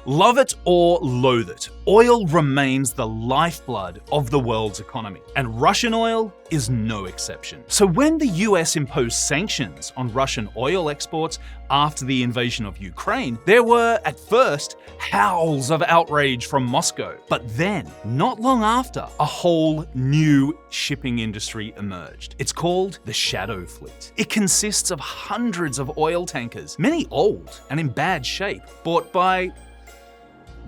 Love it or loathe it, oil remains the lifeblood of the world's economy, and Russian oil is no exception. So when the US imposed sanctions on Russian oil exports after the invasion of Ukraine, there were, at first, howls of outrage from Moscow. But then, not long after, a whole new shipping industry emerged. It's called the shadow fleet. It consists of hundreds of oil tankers, many old and in bad shape, bought by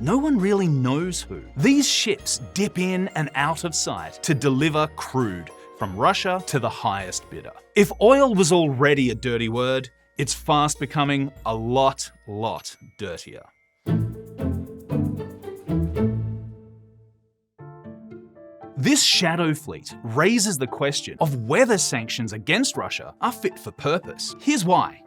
no one really knows who. These ships dip in and out of sight to deliver crude from Russia to the highest bidder. If oil was already a dirty word, it's fast becoming a lot dirtier. This shadow fleet raises the question of whether sanctions against Russia are fit for purpose. Here's why.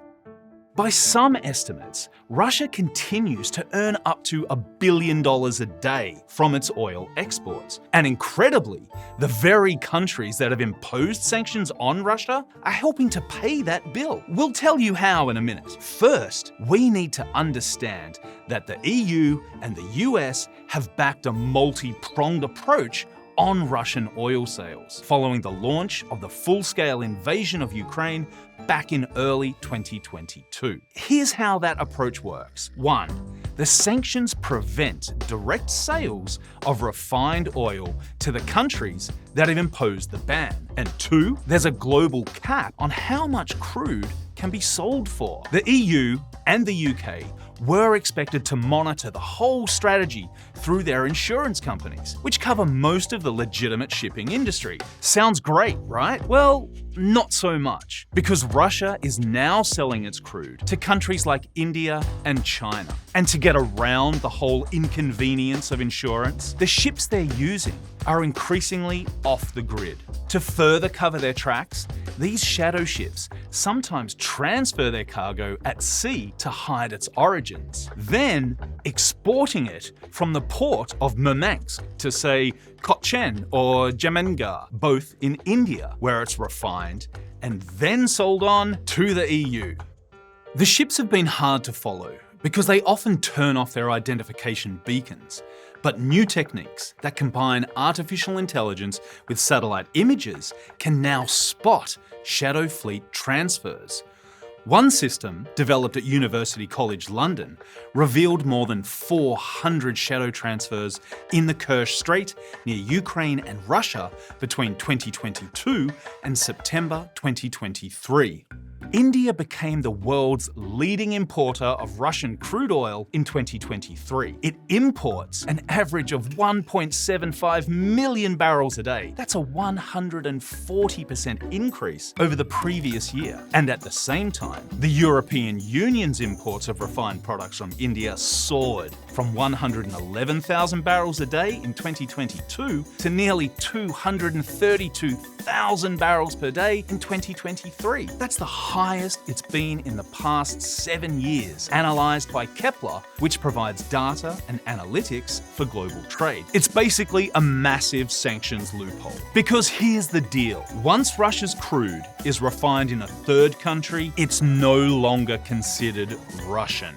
By some estimates, Russia continues to earn up to $1 billion a day from its oil exports. And incredibly, the very countries that have imposed sanctions on Russia are helping to pay that bill. We'll tell you how in a minute. First, we need to understand that the EU and the US have backed a multi-pronged approach on Russian oil sales, following the launch of the full-scale invasion of Ukraine back in early 2022. Here's how that approach works. 1. The sanctions prevent direct sales of refined oil to the countries that have imposed the ban. And 2, there's a global cap on how much crude can be sold for. The EU and the UK were expected to monitor the whole strategy through their insurance companies, which cover most of the legitimate shipping industry. Sounds great, right? Well, not so much, because Russia is now selling its crude to countries like India and China. And to get around the whole inconvenience of insurance, the ships they're using are increasingly off the grid. To further cover their tracks, these shadow ships sometimes transfer their cargo at sea to hide its origins, then exporting it from the port of Murmansk to, say, Cochin or Jamnagar, both in India, where it's refined and then sold on to the EU. The ships have been hard to follow because they often turn off their identification beacons. But new techniques that combine artificial intelligence with satellite images can now spot shadow fleet transfers. One system, developed at University College London, revealed more than 400 shadow transfers in the Kerch Strait near Ukraine and Russia between 2022 and September 2023. India became the world's leading importer of Russian crude oil in 2023. It imports an average of 1.75 million barrels a day. That's a 140% increase over the previous year. And at the same time, the European Union's imports of refined products from India soared from 111,000 barrels a day in 2022 to nearly 232,000 barrels per day in 2023. That's the highest it's been in the past 7 years, analysed by Kepler, which provides data and analytics for global trade. It's basically a massive sanctions loophole. Because here's the deal. Once Russia's crude is refined in a third country, it's no longer considered Russian.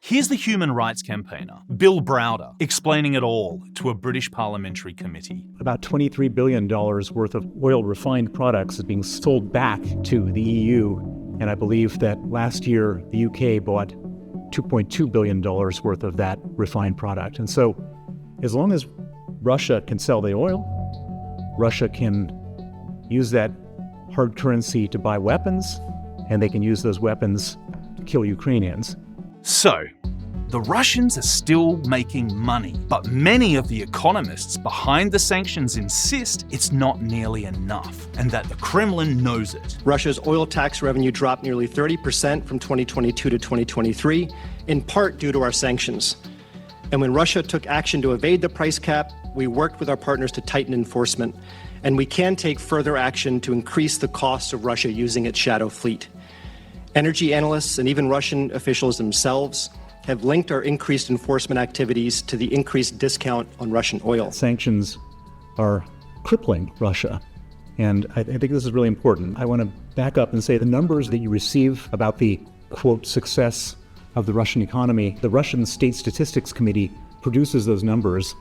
Here's the human rights campaigner, Bill Browder, explaining it all to a British parliamentary committee. About $23 billion worth of oil refined products is being sold back to the EU. And I believe that last year, the UK bought $2.2 billion worth of that refined product. And so as long as Russia can sell the oil, Russia can use that hard currency to buy weapons, and they can use those weapons to kill Ukrainians. So, the Russians are still making money, but many of the economists behind the sanctions insist it's not nearly enough, and that the Kremlin knows it. Russia's oil tax revenue dropped nearly 30% from 2022 to 2023, in part due to our sanctions. And when Russia took action to evade the price cap, we worked with our partners to tighten enforcement, and we can take further action to increase the cost of Russia using its shadow fleet. Energy analysts and even Russian officials themselves have linked our increased enforcement activities to the increased discount on Russian oil. Sanctions are crippling Russia, and I think this is really important. I want to back up and say the numbers that you receive about the, quote, success of the Russian economy. The Russian State Statistics Committee produces those numbers.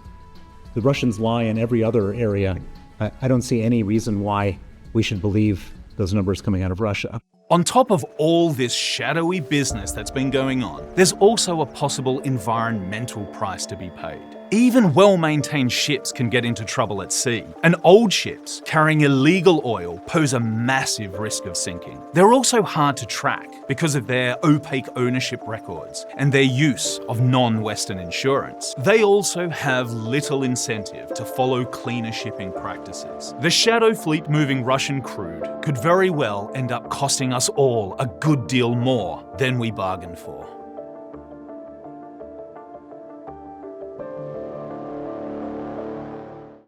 The Russians lie in every other area. I don't see any reason why we should believe those numbers coming out of Russia. On top of all this shadowy business that's been going on, there's also a possible environmental price to be paid. Even well-maintained ships can get into trouble at sea, and old ships carrying illegal oil pose a massive risk of sinking. They're also hard to track because of their opaque ownership records and their use of non-Western insurance. They also have little incentive to follow cleaner shipping practices. The shadow fleet moving Russian crude could very well end up costing us all a good deal more than we bargained for.